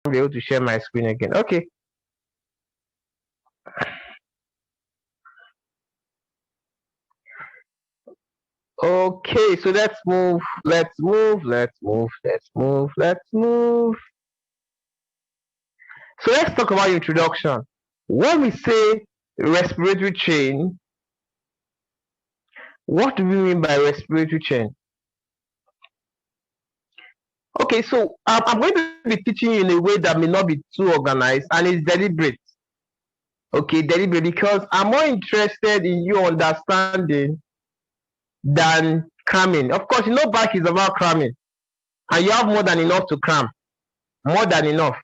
be able to share my screen again. Okay. Okay, so let's move. So let's talk about introduction. When we say respiratory chain, what do we mean by respiratory chain? Okay, so I'm going to be teaching you in a way that may not be too organized and is deliberate. Okay, deliberate, because I'm more interested in you understanding than cramming. Of course, back is about cramming, and you have more than enough to cram. More than enough.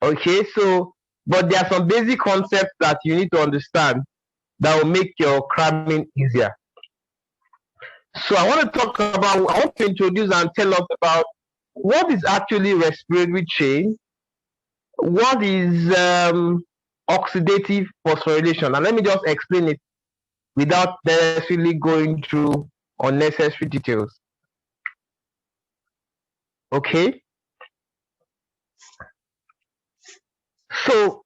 Okay, so, but there are some basic concepts that you need to understand that will make your cramming easier. So I want to introduce and tell us about what is actually respiratory chain, what is oxidative phosphorylation, and let me just explain it without necessarily going through unnecessary details. Okay? So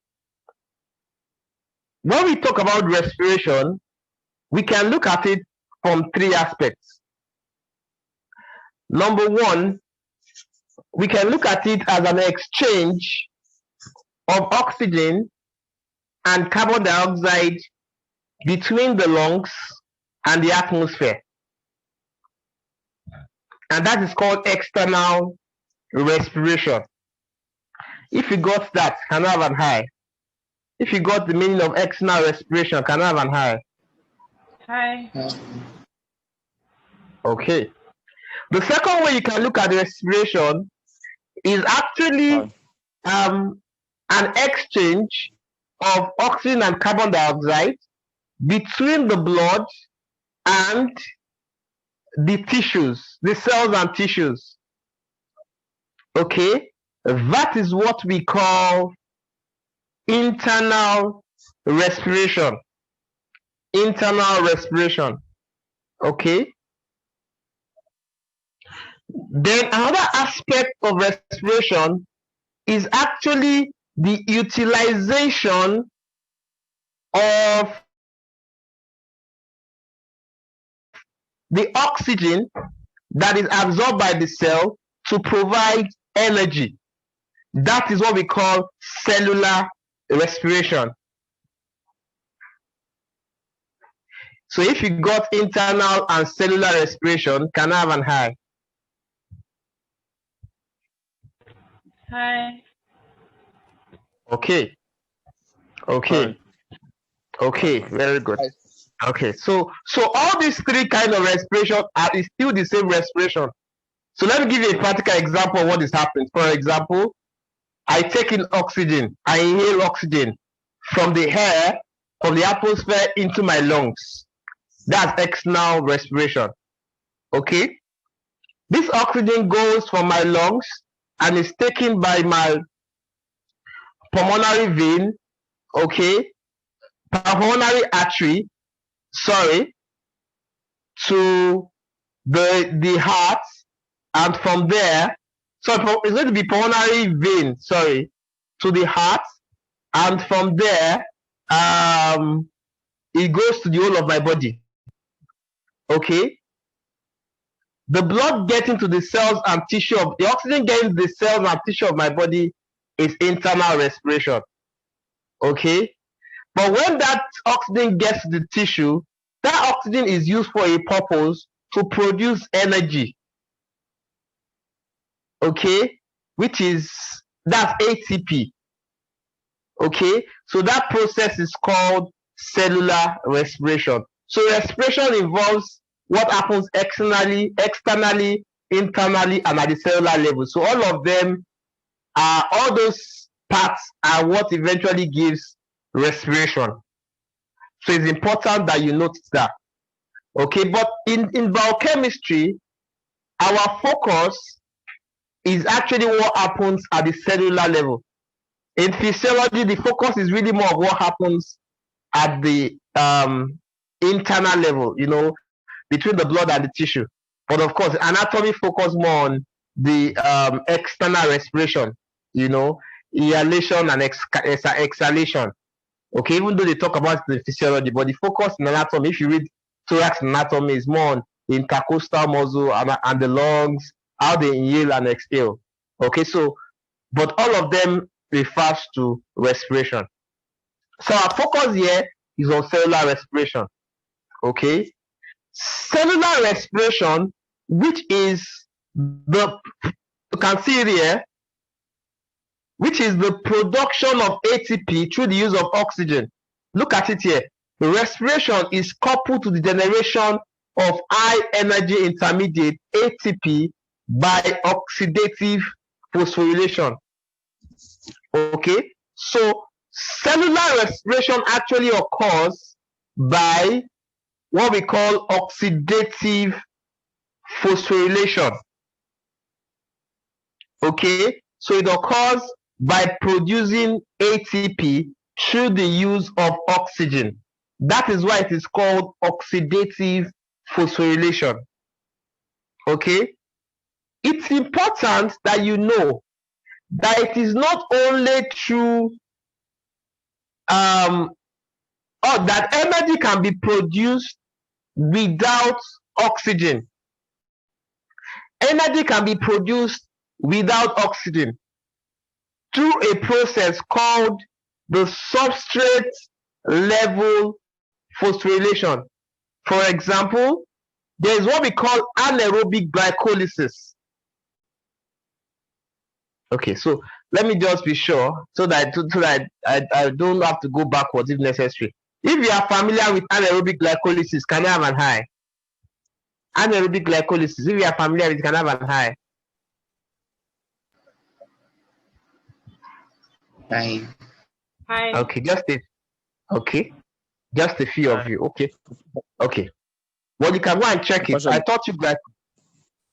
when we talk about respiration, we can look at it from three aspects. Number one, we can look at it as an exchange of oxygen and carbon dioxide between the lungs and the atmosphere. And that is called external respiration. If you got that, can I have an high? If you got the meaning of external respiration, can I have an high? Hi. Okay. The second way you can look at respiration is actually an exchange of oxygen and carbon dioxide between the blood and the tissues, the cells and tissues. Okay, that is what we call internal respiration. Internal respiration. Okay. Then another aspect of respiration is actually the utilization of the oxygen that is absorbed by the cell to provide energy. That is what we call cellular respiration. So if you got internal and cellular respiration, can I have an high? Hi. Okay. Okay, very good. Okay, so all these three kinds of respiration is still the same respiration. So let me give you a practical example of what is happening. For example, I take in oxygen, I inhale oxygen from the air, from the atmosphere into my lungs. That's external respiration. Okay? This oxygen goes from my lungs and is taken by my pulmonary vein, okay, pulmonary artery, to the heart, and from there, so it's going to be pulmonary vein, to the heart, and from there, it goes to the whole of my body. Okay, the blood getting to the cells and tissue of the oxygen getting to the cells and tissue of my body is internal respiration. Okay, but when that oxygen gets to the tissue, that oxygen is used for a purpose to produce energy. Okay, that's ATP. Okay, so that process is called cellular respiration. So respiration involves what happens externally, internally, and at the cellular level. So all those parts are what eventually gives respiration. So it's important that you notice that. Okay, but in biochemistry, our focus is actually what happens at the cellular level. In physiology, the focus is really more of what happens at the internal level, between the blood and the tissue. But of course, anatomy focus more on the external respiration, inhalation and exhalation. Okay, even though they talk about the physiology, but the focus in anatomy, if you read thorax anatomy, is more on the intercostal muscle and the lungs, how they inhale and exhale. Okay, so, but all of them refers to respiration. So our focus here is on cellular respiration. Okay, cellular respiration, which is you can see it here, which is the production of ATP through the use of oxygen. Look at it here. The respiration is coupled to the generation of high energy intermediate ATP by oxidative phosphorylation. Okay, so cellular respiration actually occurs by what we call oxidative phosphorylation. Okay, so it occurs by producing ATP through the use of oxygen. That is why it is called oxidative phosphorylation. Okay, it's important that you know that it is not only through that energy can be produced without oxygen. Energy can be produced without oxygen through a process called the substrate level phosphorylation. For example, there is what we call anaerobic glycolysis. Okay, so let me just be sure so that I don't have to go backwards if necessary. If you are familiar with anaerobic glycolysis, can I have an high? Anaerobic glycolysis, if you are familiar with it, can I have an high? Hi. Okay, just a few of you. Okay. Well, you can go and check it. I taught you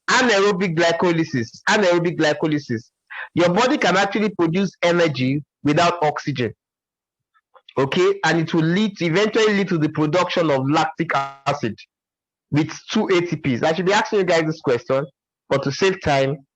anaerobic glycolysis. Your body can actually produce energy without oxygen. Okay, and it will eventually lead to the production of lactic acid with 2 ATPs. I should be asking you guys this question, but to save time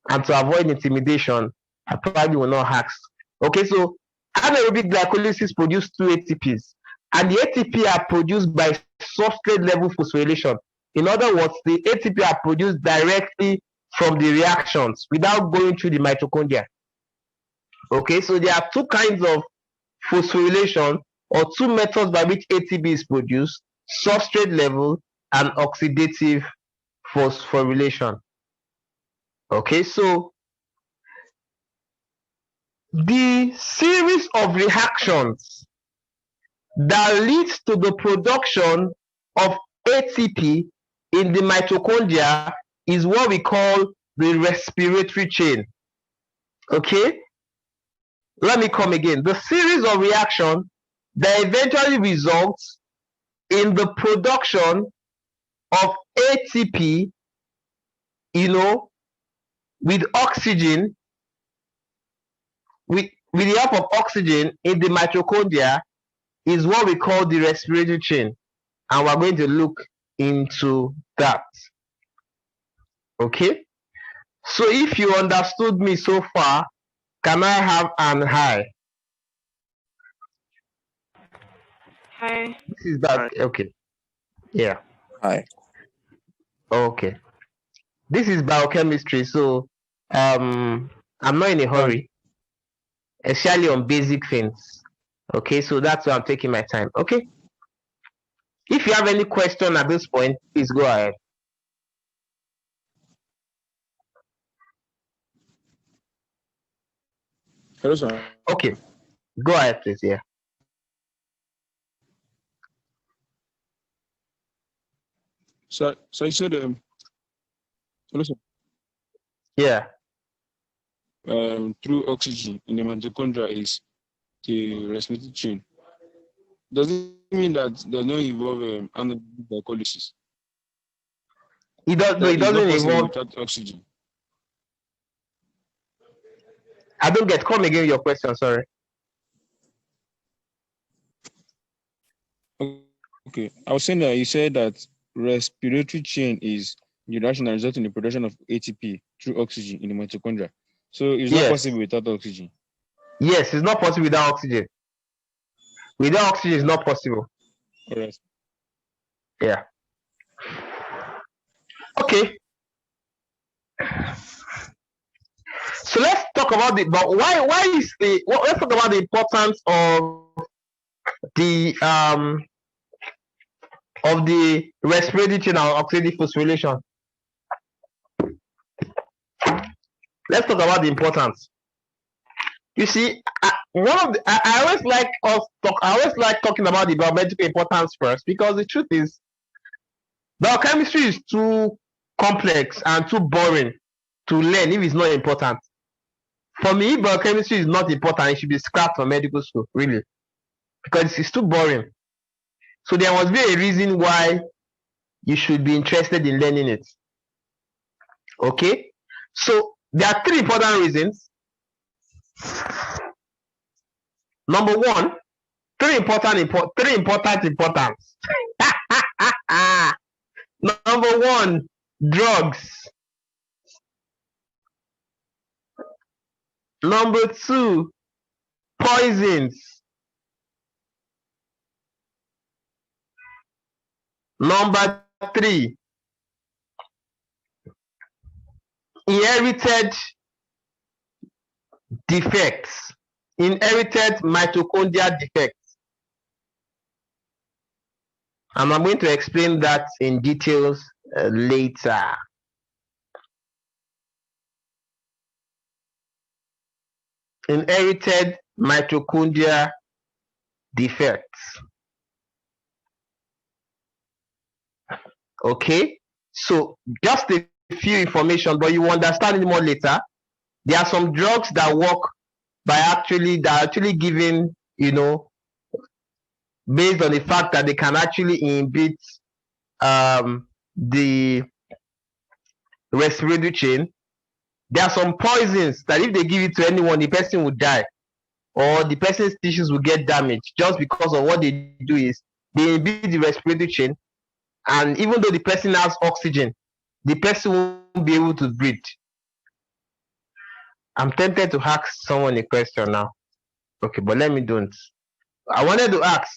and to avoid intimidation, I probably will not ask. Okay, so anaerobic glycolysis produces 2 ATPs, and the ATP are produced by substrate level phosphorylation. In other words, the ATP are produced directly from the reactions without going through the mitochondria. Okay, so there are two kinds of phosphorylation, or two methods by which ATP is produced: substrate level and oxidative phosphorylation. Okay, so the series of reactions that leads to the production of ATP in the mitochondria is what we call the respiratory chain. Okay, let me come again. The series of reactions that eventually results in the production of ATP, with oxygen, with the help of oxygen in the mitochondria, is what we call the respiratory chain, and we're going to look into that. Okay, so if you understood me so far, can I have an high? Hi. This is that. Okay, yeah. Hi. Okay, this is biochemistry, so I'm not in a hurry, especially on basic things. Okay, so that's why I'm taking my time. Okay, if you have any question at this point, please go ahead. Hello, sir. Okay, go ahead, please. Yeah. So you said, hello, sir. Yeah. Through oxygen in the mitochondria is the respiratory chain. Does it mean that does not involve anaerobic glycolysis? It doesn't involve without oxygen. I don't get. Come again, your question. Sorry. Okay, I was saying that you said that respiratory chain is the reaction that results in the production of ATP through oxygen in the mitochondria. So it's not possible without oxygen. Yes, it's not possible without oxygen. Without oxygen, it's not possible. All right. Yeah. Okay. So let's talk about the. But why is the? Well, let's talk about the importance of the respiratory chain and oxidative phosphorylation. Let's talk about the importance. You see, I always like talking about the biomedical importance first, because the truth is, biochemistry is too complex and too boring to learn if it's not important. For me, biochemistry is not important. It should be scrapped from medical school, really, because it's too boring. So there must be a reason why you should be interested in learning it. Okay, so there are three important reasons. Number one, three important importance. Number one, drugs. Number two, poisons. Number three, inherited defects, inherited mitochondrial defects. And I'm going to explain that in details later. Inherited mitochondrial defects. Okay, so just a few information, but you will understand it more later. There are some drugs that work by actually giving, based on the fact that they can actually inhibit the respiratory chain. There are some poisons that if they give it to anyone, the person will die, or the person's tissues will get damaged, just because of what they do is they inhibit the respiratory chain, and even though the person has oxygen, the person won't be able to breathe. I'm tempted to ask someone a question now. Okay, but let me don't. I wanted to ask,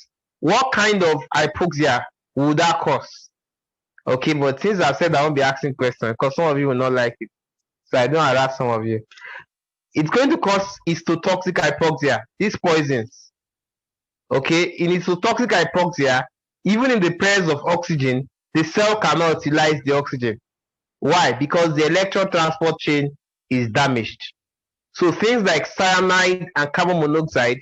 what kind of hypoxia would that cause? Okay, but since I said I won't be asking questions, because some of you will not like it, so I don't harass some of you. It's going to cause histotoxic hypoxia, these poisons. Okay, in histotoxic hypoxia, even in the presence of oxygen, the cell cannot utilize the oxygen. Why? Because the electron transport chain is damaged. So things like cyanide and carbon monoxide,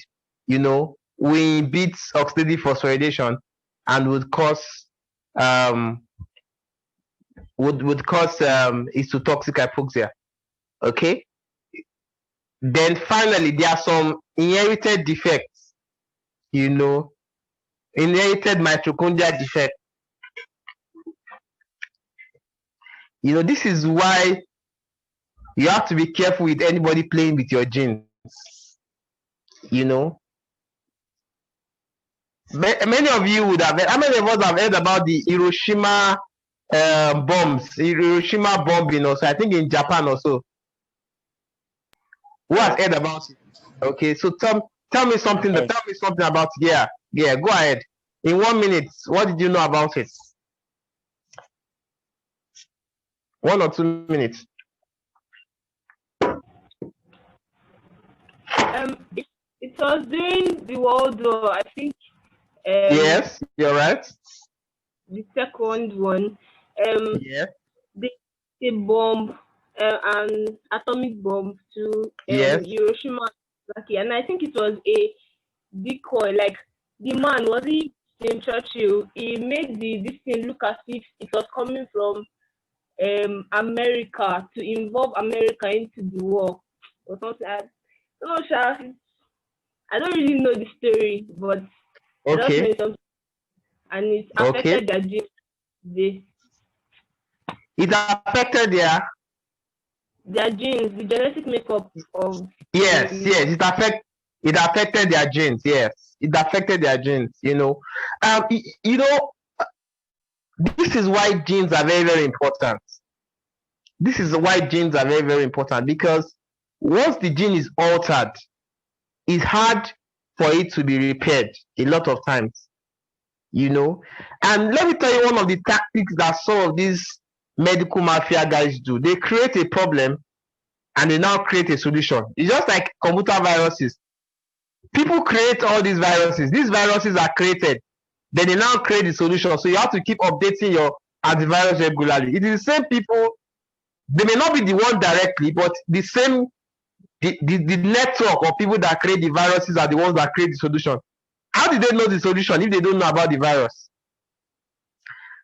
will inhibit oxidative phosphorylation and would cause histotoxic hypoxia. Okay. Then finally, there are some inherited defects. Inherited mitochondrial defect. This is why you have to be careful with anybody playing with your genes. Many of you would have heard, how many of us have heard about the Hiroshima bombs, Hiroshima bombing also, I think in Japan also. Who has heard about it? Okay, so tell me something about it. Yeah, go ahead. In 1 minute, what did you know about it? 1 or 2 minutes. It was during the World War, I think. Yes, you're right. The second one. Yeah. They bomb an atomic bomb to Hiroshima, and I think it was a decoy. Like, the man, was he in Churchill? He made this thing look as if it was coming from America, to involve America into the war or something. I don't really know the story, but okay. I just know something, and it affected their genes. It affected their genes, the genetic makeup of. Yes, it affected their genes. Yes, it affected their genes. This is why genes are very, very important. this is why genes are very, very important, because once the gene is altered, it's hard for it to be repaired a lot of times, And let me tell you one of the tactics that some of these medical mafia guys do. They create a problem and they now create a solution. It's just like computer viruses. People create all these viruses. These viruses are created. Then they now create the solution. So you have to keep updating your antivirus regularly. It is the same people. They may not be the one directly, but the same the network of people that create the viruses are the ones that create the solution. How did they know the solution if they don't know about the virus?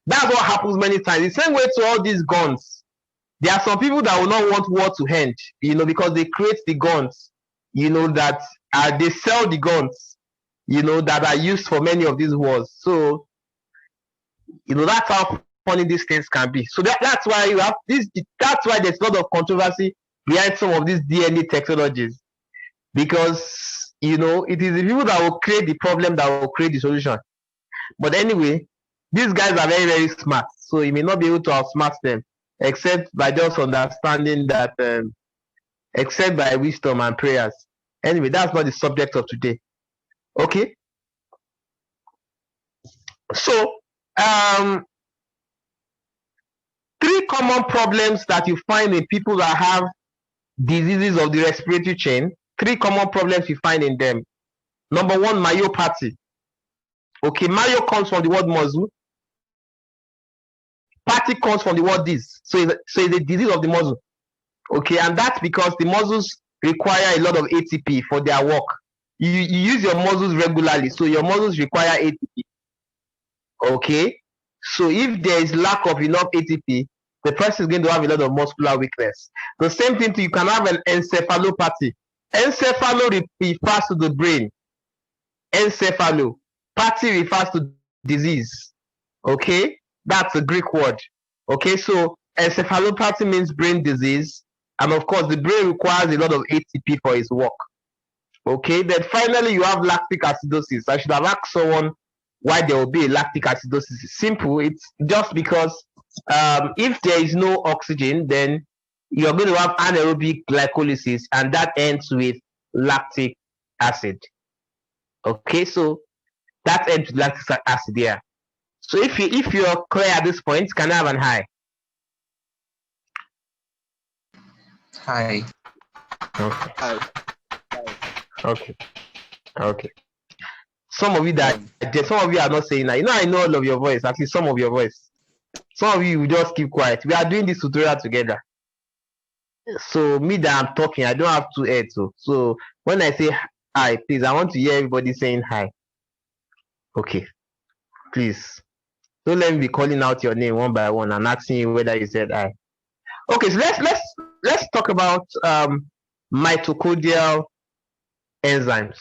That's what happens many times. The same way to all these guns. There are some people that will not want war to end, because they create the guns, that they sell the guns, that are used for many of these wars. So, that's how funny these things can be. So that's why you have this. That's why there's a lot of controversy behind some of these DNA technologies, because it is the people that will create the problem that will create the solution. But anyway, these guys are very, very smart, so you may not be able to outsmart them, except by just understanding that, except by wisdom and prayers. Anyway, that's not the subject of today. Okay. So, 3 common problems that you find in people that have diseases of the respiratory chain. 3 common problems you find in them. Number 1, myopathy. Okay, myo comes from the word muscle. Pathy comes from the word dis. So it's a disease of the muscle. Okay, and that's because the muscles require a lot of ATP for their work. You use your muscles regularly, so your muscles require ATP. Okay, so if there is lack of enough ATP, the person is going to have a lot of muscular weakness. The same thing, you can have an encephalopathy. Encephalo refers to the brain. Encephalo. Pathy refers to disease. Okay, that's a Greek word. Okay, so encephalopathy means brain disease, and of course the brain requires a lot of ATP for its work. Okay, then finally you have lactic acidosis. I should have asked someone why there will be a lactic acidosis. It's simple. It's just because if there is no oxygen, then you're going to have anaerobic glycolysis, and that ends with lactic acid. Okay, so that ends with lactic acid there. So if you're clear at this point, can I have an high? Hi. Okay. Okay. Okay. Some of you are not saying that. I know all of your voice, at least some of your voice. Some of you will just keep quiet. We are doing this tutorial together. So me that I'm talking, I don't have 2 heads. So when I say hi, please, I want to hear everybody saying hi. Okay. Please. Don't let me be calling out your name one by one and asking you whether you said hi. Okay, so let's talk about mitochondrial enzymes.